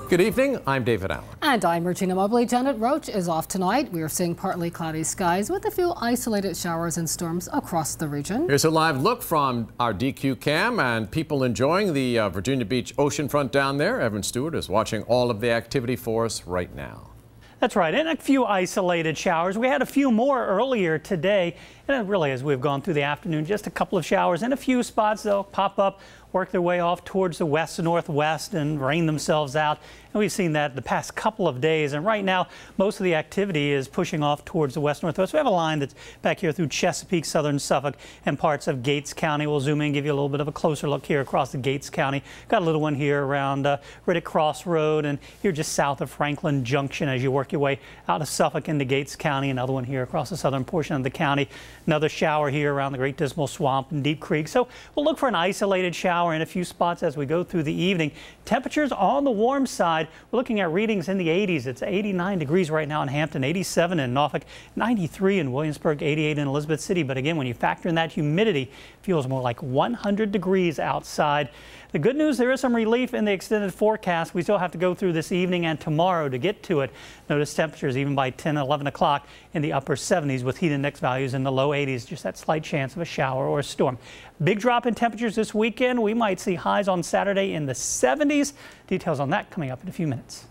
Good evening, I'm David Allen. And I'm Regina Mobley. Janet Roach is off tonight. We are seeing partly cloudy skies with a few isolated showers and storms across the region. Here's a live look from our DQ cam and people enjoying the Virginia Beach oceanfront down there. Evan Stewart is watching all of the activity for us right now. That's right, and a few isolated showers. We had a few more earlier today, and really as we've gone through the afternoon, just a couple of showers and a few spots they'll pop up, work their way off towards the west-northwest and rain themselves out. And we've seen that the past couple of days, and right now most of the activity is pushing off towards the west-northwest. We have a line that's back here through Chesapeake, southern Suffolk, and parts of Gates County. We'll zoom in, give you a little bit of a closer look here across the Gates County. Got a little one here around Riddick Crossroad, and here just south of Franklin Junction as you work your way out of Suffolk into Gates County. Another one here across the southern portion of the county. Another shower here around the Great Dismal Swamp and Deep Creek. So we'll look for an isolated shower in a few spots as we go through the evening. Temperatures on the warm side. We're looking at readings in the 80s. It's 89 degrees right now in Hampton, 87 in Norfolk, 93 in Williamsburg, 88 in Elizabeth City. But again, when you factor in that humidity, it feels more like 100 degrees outside. The good news, there is some relief in the extended forecast. We still have to go through this evening and tomorrow to get to it. Notice temperatures even by 10, 11 o'clock in the upper 70s with heat index values in the low 80s. Just that slight chance of a shower or a storm. Big drop in temperatures this weekend. We might see highs on Saturday in the 70s. Details on that coming up in a few minutes.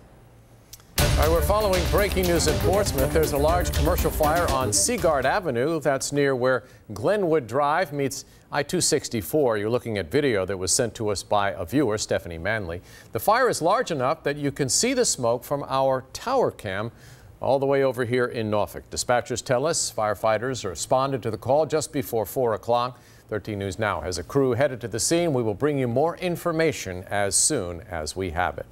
All right, we're following breaking news in Portsmouth. There's a large commercial fire on Seaguard Avenue. That's near where Glenwood Drive meets I-264. You're looking at video that was sent to us by a viewer, Stephanie Manley. The fire is large enough that you can see the smoke from our tower cam all the way over here in Norfolk. Dispatchers tell us firefighters responded to the call just before 4 o'clock. 13 News Now has a crew headed to the scene. We will bring you more information as soon as we have it.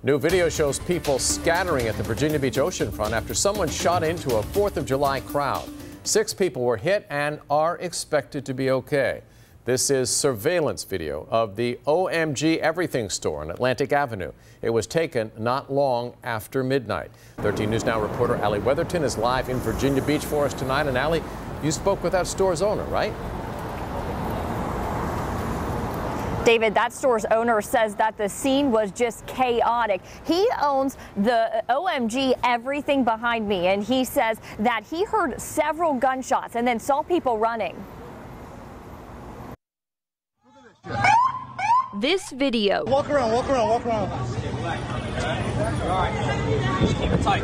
New video shows people scattering at the Virginia Beach oceanfront after someone shot into a 4th of July crowd. 6 people were hit and are expected to be okay. This is surveillance video of the OMG Everything store on Atlantic Avenue. It was taken not long after midnight. 13 News Now reporter Allie Weatherton is live in Virginia Beach for us tonight. And Allie, you spoke with that store's owner, right? David, that store's owner says that the scene was just chaotic. He owns the OMG Everything behind me, and he says that he heard several gunshots and then saw people running. This video walk around.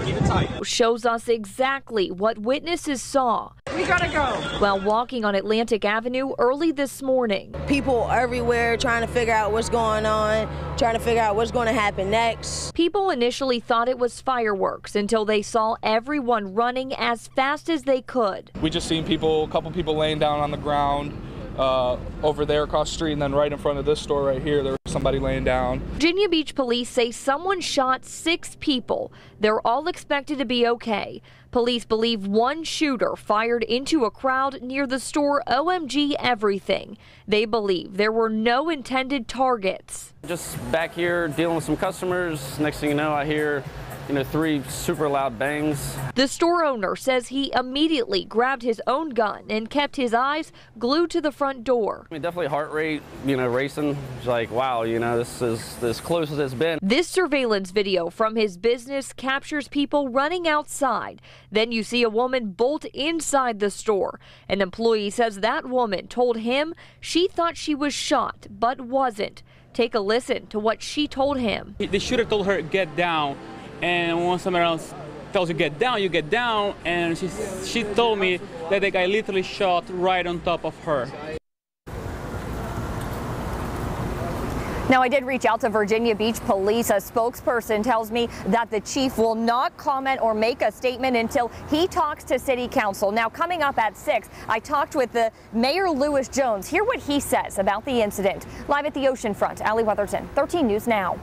Keep it tight. Shows us exactly what witnesses saw. We gotta go. While walking on Atlantic Avenue early this morning. People everywhere trying to figure out what's going on, trying to figure out what's going to happen next. People initially thought it was fireworks until they saw everyone running as fast as they could. We just seen a couple people laying down on the ground. Over there across the street, and then right in front of this store right here, there was somebody laying down. Virginia Beach police say someone shot 6 people. They're all expected to be okay. Police believe one shooter fired into a crowd near the store OMG Everything. They believe there were no intended targets. Just back here dealing with some customers. Next thing you know, I hear 3 super loud bangs. The store owner says he immediately grabbed his own gun and kept his eyes glued to the front door. Definitely heart rate, racing. It's like, wow, this is as close as it's been. This surveillance video from his business captures people running outside. Then you see a woman bolt inside the store. An employee says that woman told him she thought she was shot, but wasn't. Take a listen to what she told him. The shooter told her, get down. And when someone else tells you get down, and she told me that the guy literally shot right on top of her. Now, I did reach out to Virginia Beach Police. A spokesperson tells me that the chief will not comment or make a statement until he talks to City Council. Now, coming up at 6, I talked with the Mayor Lewis Jones. Hear what he says about the incident. Live at the oceanfront, Allie Weatherton, 13 News Now.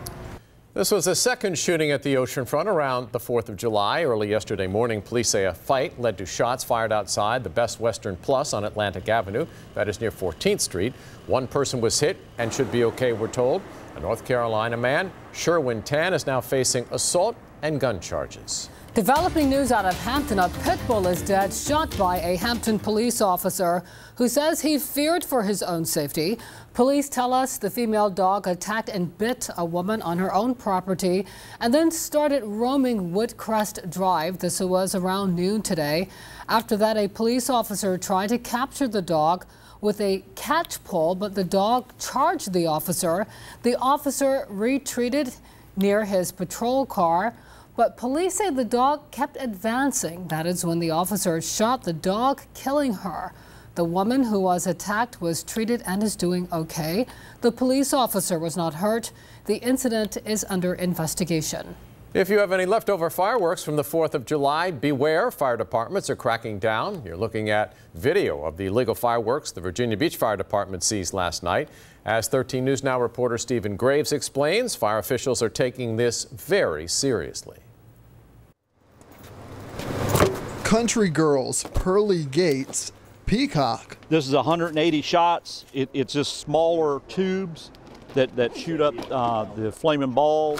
This was the second shooting at the oceanfront around the 4th of July. Early yesterday morning, police say a fight led to shots fired outside the Best Western Plus on Atlantic Avenue. That is near 14th Street. One person was hit and should be okay, we're told. A North Carolina man, Sherwin Tan, is now facing assault and gun charges. Developing news out of Hampton, a pit bull is dead, shot by a Hampton police officer who says he feared for his own safety. Police tell us the female dog attacked and bit a woman on her own property and then started roaming Woodcrest Drive. This was around noon today. After that, a police officer tried to capture the dog with a catch pole, but the dog charged the officer. The officer retreated near his patrol car, but police say the dog kept advancing. That is when the officer shot the dog, killing her. The woman who was attacked was treated and is doing okay. The police officer was not hurt. The incident is under investigation. If you have any leftover fireworks from the 4th of July, beware. Fire departments are cracking down. You're looking at video of the illegal fireworks the Virginia Beach Fire Department seized last night. As 13 News Now reporter Stephen Graves explains, fire officials are taking this very seriously. Country Girls, Pearly Gates, Peacock. This is 180 shots. It's just smaller tubes that shoot up the flaming balls.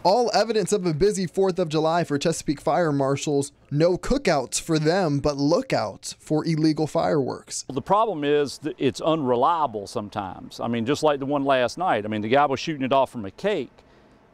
All evidence of a busy 4th of July for Chesapeake fire marshals. No cookouts for them, but lookouts for illegal fireworks. The problem is that it's unreliable sometimes. I mean, just like the one last night. I mean, the guy was shooting it off from a cake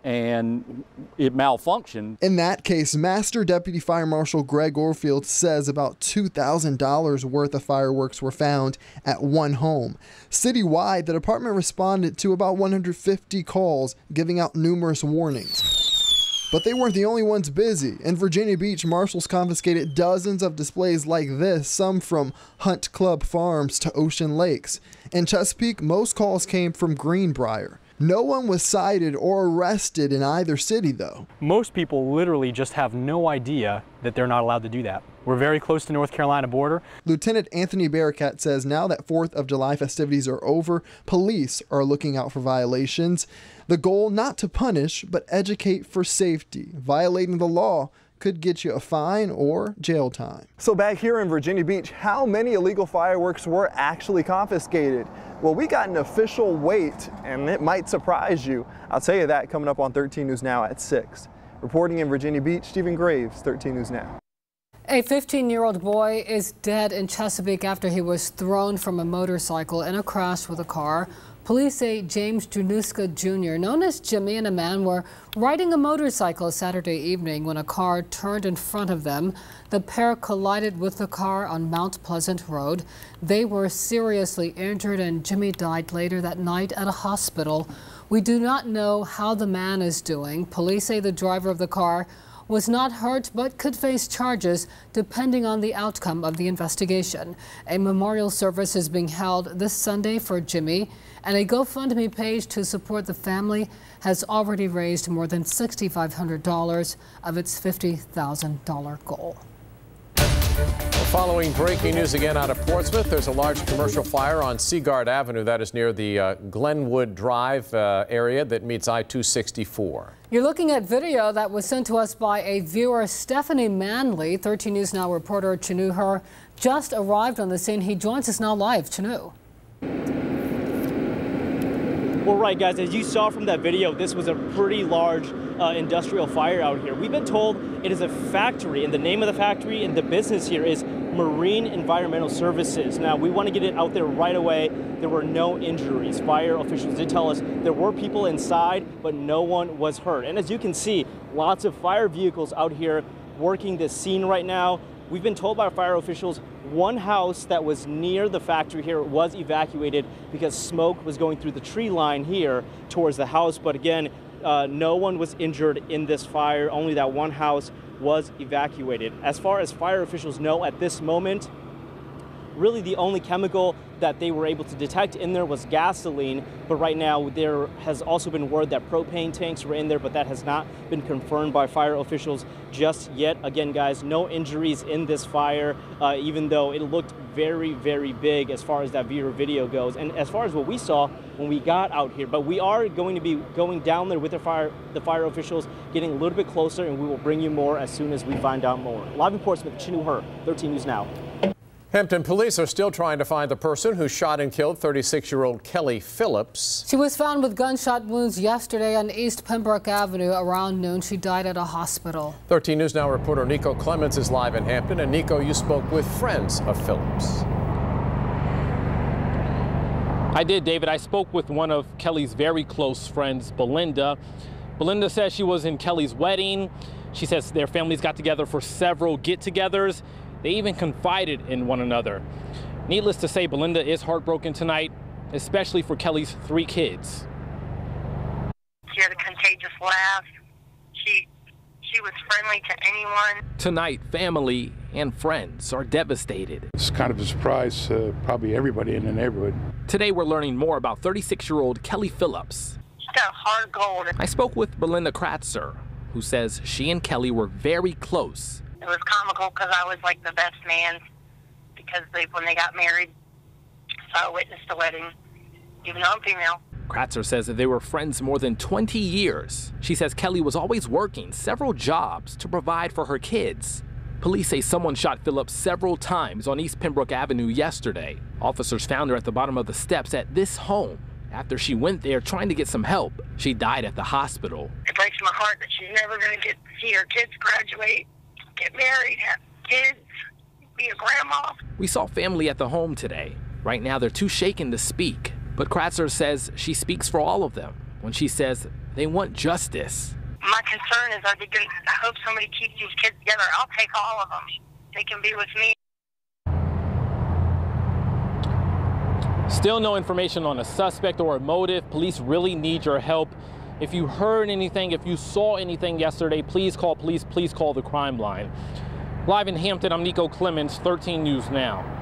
and it malfunctioned. In that case, Master Deputy Fire Marshal Greg Orfield says about $2,000 worth of fireworks were found at one home. Citywide, the department responded to about 150 calls, giving out numerous warnings. But they weren't the only ones busy. In Virginia Beach, marshals confiscated dozens of displays like this, some from Hunt Club Farms to Ocean Lakes. In Chesapeake, most calls came from Greenbrier. No one was cited or arrested in either city, though. Most people literally just have no idea that they're not allowed to do that. We're very close to North Carolina border. Lieutenant Anthony Barracat says now that 4th of July festivities are over, police are looking out for violations. The goal not to punish, but educate for safety. Violating the law could get you a fine or jail time. So back here in Virginia Beach, how many illegal fireworks were actually confiscated? Well, we got an official weight, and it might surprise you. I'll tell you that coming up on 13 News Now at 6. Reporting in Virginia Beach, Stephen Graves, 13 News Now. A 15-year-old boy is dead in Chesapeake after he was thrown from a motorcycle in a crash with a car. Police say James Junuska Jr., known as Jimmy, and a man were riding a motorcycle Saturday evening when a car turned in front of them. The pair collided with the car on Mount Pleasant Road. They were seriously injured, and Jimmy died later that night at a hospital. We do not know how the man is doing. Police say the driver of the car was not hurt but could face charges depending on the outcome of the investigation. A memorial service is being held this Sunday for Jimmy, and a GoFundMe page to support the family has already raised more than $6,500 of its $50,000 goal. Following breaking news again out of Portsmouth, there's a large commercial fire on Seaguard Avenue. That is near the Glenwood Drive area that meets I-264. You're looking at video that was sent to us by a viewer, Stephanie Manley. 13 News Now reporter Chanu Her just arrived on the scene. He joins us now live. Chanu. Well, right, guys, as you saw from that video, this was a pretty large industrial fire out here. We've been told it is a factory, and the name of the factory and the business here is Marine Environmental Services. Now, we want to get it out there right away. There were no injuries. Fire officials did tell us there were people inside, but no one was hurt. And as you can see, lots of fire vehicles out here working this scene right now. We've been told by fire officials one house that was near the factory here was evacuated because smoke was going through the tree line here towards the house. But again, no one was injured in this fire. Only that one house was evacuated. As far as fire officials know at this moment, really the only chemical that they were able to detect in there was gasoline, but right now there has also been word that propane tanks were in there, but that has not been confirmed by fire officials just yet. Again, guys, no injuries in this fire, even though it looked very, very big as far as that viewer video goes, and as far as what we saw when we got out here. But we are going to be going down there with the fire officials, getting a little bit closer, and we will bring you more as soon as we find out more. Live in Portsmouth, Chinu Her, 13 News Now. Hampton police are still trying to find the person who shot and killed 36-year-old Kelly Phillips. She was found with gunshot wounds yesterday on East Pembroke Avenue. Around noon, she died at a hospital. 13 News Now reporter Nico Clemens is live in Hampton. And Nico, you spoke with friends of Phillips. I did, David. I spoke with one of Kelly's very close friends, Belinda. Belinda says she was in Kelly's wedding. She says their families got together for several get-togethers. They even confided in one another. Needless to say, Belinda is heartbroken tonight, especially for Kelly's 3 kids. She had a contagious laugh. She was friendly to anyone. Tonight, family and friends are devastated. It's kind of a surprise to probably everybody in the neighborhood. Today, we're learning more about 36-year-old Kelly Phillips. She's got heart gold. I spoke with Belinda Kratzer, who says she and Kelly were very close. It was comical because I was like the best man because when they got married, so I witnessed the wedding, even though I'm female. Kratzer says that they were friends more than 20 years. She says Kelly was always working several jobs to provide for her kids. Police say someone shot Phillips several times on East Pembroke Avenue yesterday. Officers found her at the bottom of the steps at this home. After she went there trying to get some help, she died at the hospital. It breaks my heart that she's never going to get to see her kids graduate, get married, have kids, be a grandma. We saw family at the home today. Right now, they're too shaken to speak. But Kratzer says she speaks for all of them when she says they want justice. My concern is, I hope somebody keeps these kids together. I'll take all of them. They can be with me. Still no information on a suspect or a motive. Police really need your help. If you heard anything, if you saw anything yesterday, please call police. Please call the crime line. Live in Hampton, I'm Nico Clemens, 13 News Now.